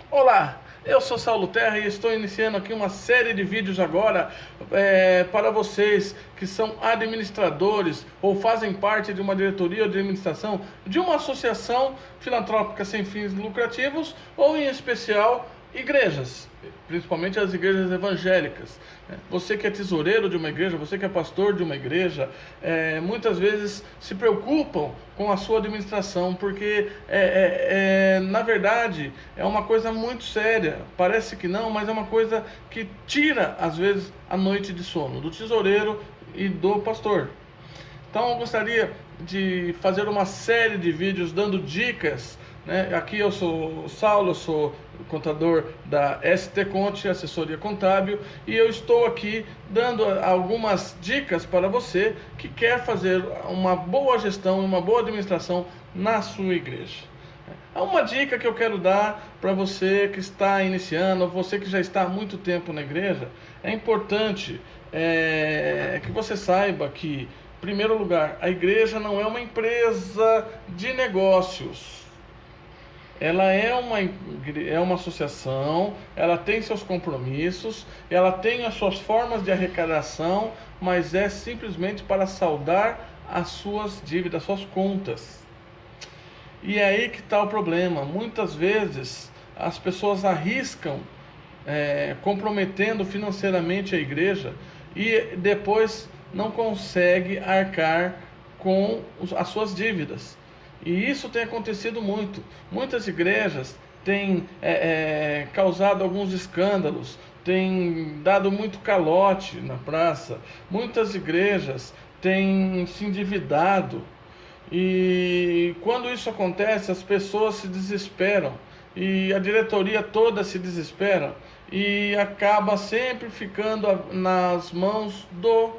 Olá, eu sou Saulo Terra e estou iniciando aqui uma série de vídeos agora para vocês que são administradores ou fazem parte de uma diretoria ou de administração de uma associação filantrópica sem fins lucrativos ou, em especial, igrejas, principalmente as igrejas evangélicas. Você que é tesoureiro de uma igreja, você que é pastor de uma igreja, muitas vezes se preocupam com a sua administração, porque na verdade é uma coisa muito séria. Parece que não, mas é uma coisa que tira às vezes a noite de sono do tesoureiro e do pastor. Então eu gostaria de fazer uma série de vídeos dando dicas, né? Aqui eu sou o Saulo, eu sou contador da ST Conte, assessoria contábil, e eu estou aqui dando algumas dicas para você que quer fazer uma boa gestão e uma boa administração na sua igreja. Há uma dica que eu quero dar para você que está iniciando, você que já está há muito tempo na igreja. É importante que você saiba que, em primeiro lugar, a igreja não é uma empresa de negócios. Ela é uma associação, ela tem seus compromissos, ela tem as suas formas de arrecadação, mas é simplesmente para saldar as suas dívidas, as suas contas. E é aí que está o problema. Muitas vezes as pessoas arriscam comprometendo financeiramente a igreja e depois não consegue arcar com as suas dívidas. E isso tem acontecido muito. Muitas igrejas têm causado alguns escândalos, têm dado muito calote na praça. Muitas igrejas têm se endividado. E quando isso acontece, as pessoas se desesperam e a diretoria toda se desespera e acaba sempre ficando nas mãos do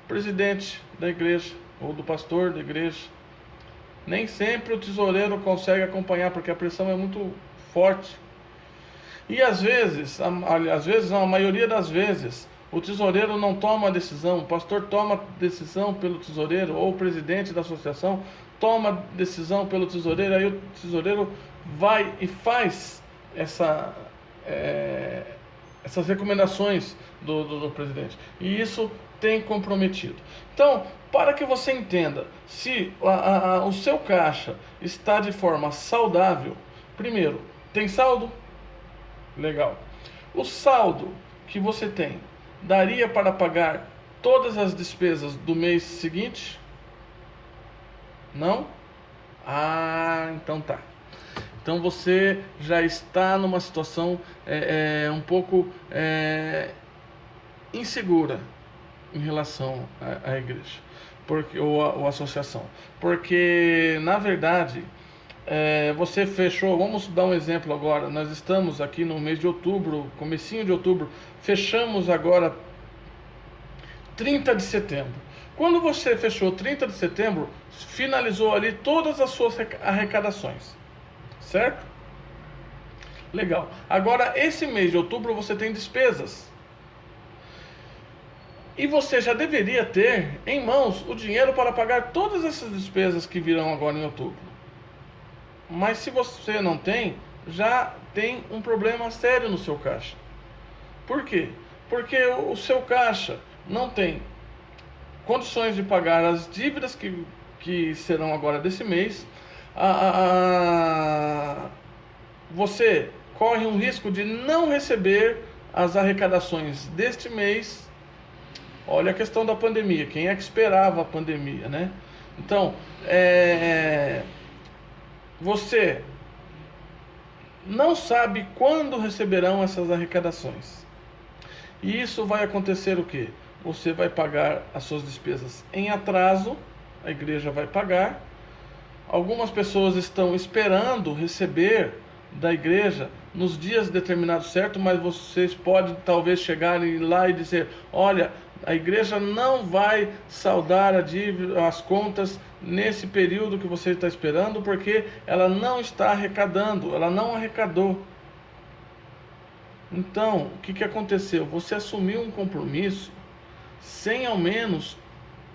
presidente da igreja ou do pastor da igreja. Nem sempre o tesoureiro consegue acompanhar porque a pressão é muito forte. E às vezes não, a maioria das vezes, o tesoureiro não toma a decisão, o pastor toma a decisão pelo tesoureiro, ou o presidente da associação toma a decisão pelo tesoureiro, aí o tesoureiro vai e faz essas recomendações do presidente. E isso tem comprometido. Então, para que você entenda se o seu caixa está de forma saudável, primeiro, tem saldo? Legal. O saldo que você tem daria para pagar todas as despesas do mês seguinte? Não? Ah, então tá. Então você já está numa situação um pouco insegura em relação à igreja, ou à associação. Porque, na verdade, você fechou, vamos dar um exemplo agora, nós estamos aqui no mês de outubro, comecinho de outubro, fechamos agora 30 de setembro. Quando você fechou 30 de setembro, finalizou ali todas as suas arrecadações, certo? Legal. Agora, esse mês de outubro você tem despesas. E você já deveria ter em mãos o dinheiro para pagar todas essas despesas que virão agora em outubro. Mas se você não tem, já tem um problema sério no seu caixa. Por quê? Porque o seu caixa não tem condições de pagar as dívidas que serão agora desse mês. Você corre um risco de não receber as arrecadações deste mês. Olha a questão da pandemia. Quem é que esperava a pandemia, né? Então, você não sabe quando receberão essas arrecadações. E isso vai acontecer o quê? Você vai pagar as suas despesas em atraso, a igreja vai pagar. Algumas pessoas estão esperando receber da igreja nos dias determinados, certo? Mas vocês podem talvez chegar lá e dizer: olha, a igreja não vai saldar a dívida, as contas nesse período que você está esperando, porque ela não está arrecadando, ela não arrecadou. Então, o que aconteceu? Você assumiu um compromisso sem ao menos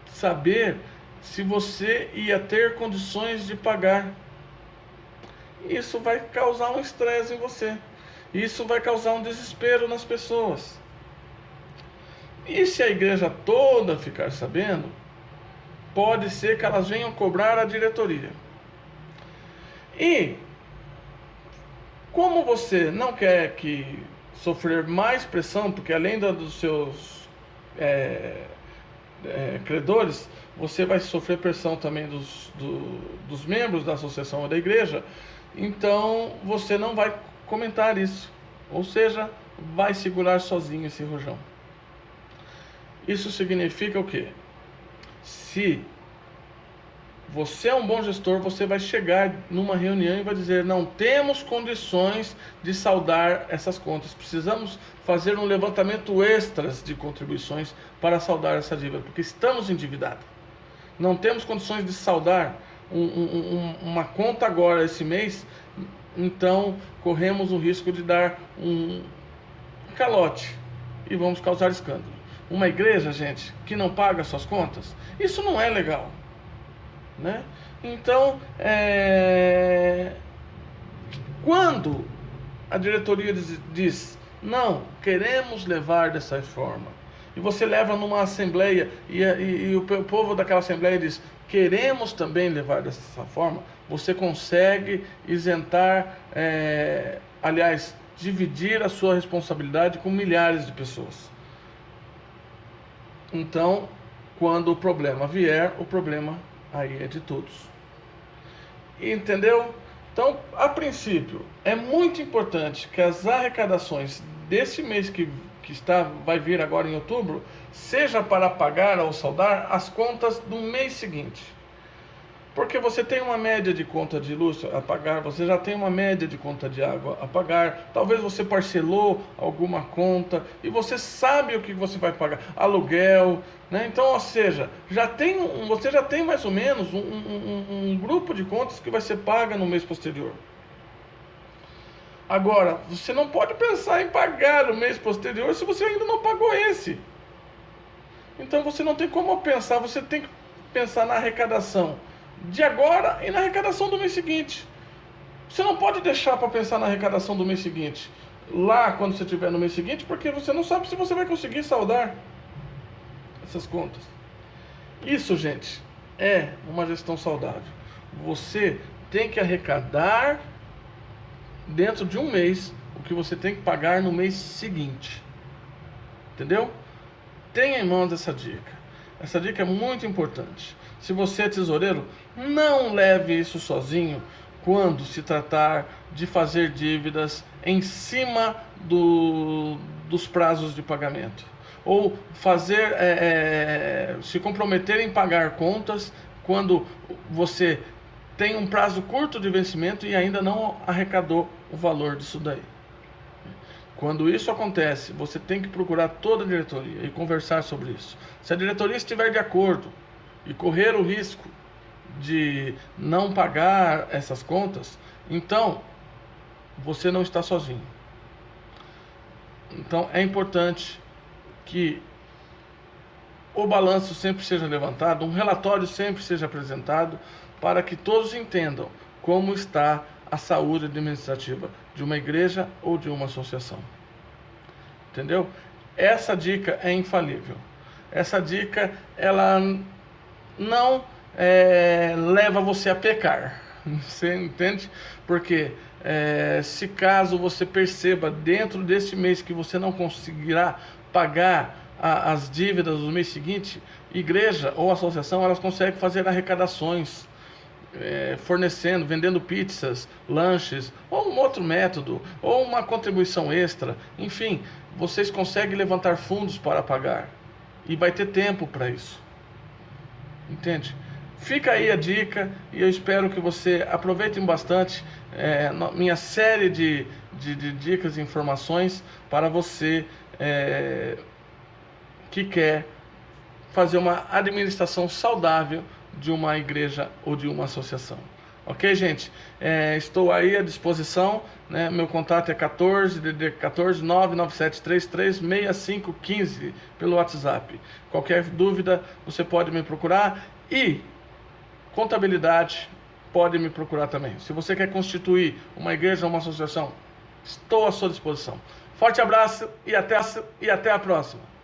saber se você ia ter condições de pagar. Isso vai causar um estresse em você. Isso vai causar um desespero nas pessoas. E se a igreja toda ficar sabendo, pode ser que elas venham cobrar a diretoria. E como você não quer que sofrer mais pressão, porque além dos seus credores, você vai sofrer pressão também dos membros da associação ou da igreja, então você não vai comentar isso, ou seja, vai segurar sozinho esse rojão. Isso significa o quê? Se você é um bom gestor, você vai chegar numa reunião e vai dizer: não temos condições de saldar essas contas, precisamos fazer um levantamento extras de contribuições para saldar essa dívida, porque estamos endividados. Não temos condições de saldar uma conta agora esse mês, então corremos o risco de dar um calote e vamos causar escândalo. Uma igreja, gente, que não paga suas contas, isso não é legal, né? Então, quando a diretoria diz: não, queremos levar dessa forma, e você leva numa assembleia e o povo daquela assembleia diz: queremos também levar dessa forma, você consegue isentar, aliás, dividir a sua responsabilidade com milhares de pessoas. Então, quando o problema vier, o problema aí é de todos. Entendeu? Então, a princípio, é muito importante que as arrecadações desse mês que vai vir agora em outubro, seja para pagar ou saldar as contas do mês seguinte. Porque você tem uma média de conta de luz a pagar, você já tem uma média de conta de água a pagar, talvez você parcelou alguma conta e você sabe o que você vai pagar, aluguel, né? Então, ou seja, você já tem mais ou menos um grupo de contas que vai ser paga no mês posterior. Agora, você não pode pensar em pagar o mês posterior se você ainda não pagou esse. Então você não tem como pensar, você tem que pensar na arrecadação de agora e na arrecadação do mês seguinte. Você não pode deixar para pensar na arrecadação do mês seguinte, lá quando você estiver no mês seguinte, porque você não sabe se você vai conseguir saldar essas contas. Isso, gente, é uma gestão saudável. Você tem que arrecadar dentro de um mês o que você tem que pagar no mês seguinte. Entendeu? Tenha em mãos essa dica. Essa dica é muito importante. Se você é tesoureiro, não leve isso sozinho quando se tratar de fazer dívidas em cima dos prazos de pagamento. Ou se comprometer em pagar contas quando você tem um prazo curto de vencimento e ainda não arrecadou o valor disso daí. Quando isso acontece, você tem que procurar toda a diretoria e conversar sobre isso. Se a diretoria estiver de acordo e correr o risco de não pagar essas contas, então você não está sozinho. Então é importante que o balanço sempre seja levantado, um relatório sempre seja apresentado, para que todos entendam como está a saúde administrativa de uma igreja ou de uma associação. Entendeu? Essa dica é infalível. Essa dica, ela não leva você a pecar. Você entende? Porque se caso você perceba dentro deste mês que você não conseguirá pagar as dívidas do mês seguinte, igreja ou associação, elas conseguem fazer arrecadações, vendendo pizzas, lanches, ou um outro método, ou uma contribuição extra. Enfim, vocês conseguem levantar fundos para pagar, e vai ter tempo para isso. Entende? Fica aí a dica, e eu espero que você aproveite bastante minha série de dicas e informações para você que quer fazer uma administração saudável de uma igreja ou de uma associação. Ok, gente? Estou aí à disposição, né? Meu contato é 14 997336515 pelo WhatsApp. Qualquer dúvida você pode me procurar, e contabilidade pode me procurar também. Se você quer constituir uma igreja ou uma associação, estou à sua disposição. Forte abraço e até a próxima.